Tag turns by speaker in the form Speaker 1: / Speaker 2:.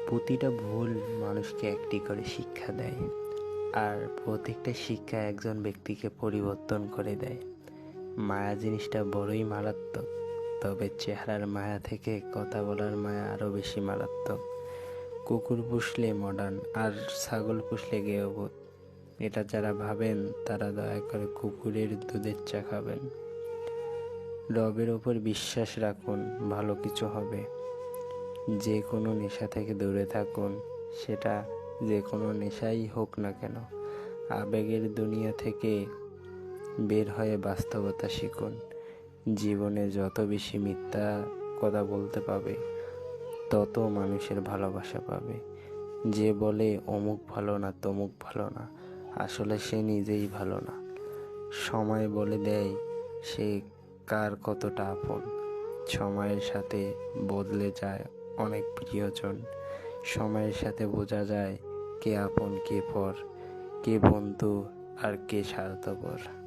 Speaker 1: প্রতিটা ভুল মানুষকে একটি করে শিক্ষা দেয়, আর প্রত্যেকটা শিক্ষা একজন ব্যক্তিকে পরিবর্তন করে দেয়। মায়া জিনিসটা বড়ই মারাত্মক, তবে চেহারার মায়া থেকে কথা বলার মায়া আরও বেশি মারাত্মক। কুকুর পুষলে মডার্ন, আর ছাগল পুষলে গেয়বোধ। এটা যারা ভাবেন তারা দয়া করে কুকুরের দুধের চা খাবেন। রবের ওপর বিশ্বাস রাখুন, ভালো কিছু হবে। যে কোনো নেশা থেকে দূরে থাকুন, সেটা যে কোনো নেশাই হোক না কেন। আবেগের দুনিয়া থেকে বের হয়ে বাস্তবতা শিখুন। জীবনে যত বেশি মিথ্যা কথা বলতে পাবে, তত মানুষের ভালোবাসা পাবে। যে বলে অমুক ভালো না, তমুক ভালো না, আসলে সে নিজেই ভালো না। সময় বলে দেয় সে কার কতটা আপন। সময়ের সাথে বদলে যায় অনেক প্রিয়জন। সময়ের সাথে বোঝা যায় কে আপন কে পর, কে বন্ধু আর কে স্বার্থপর।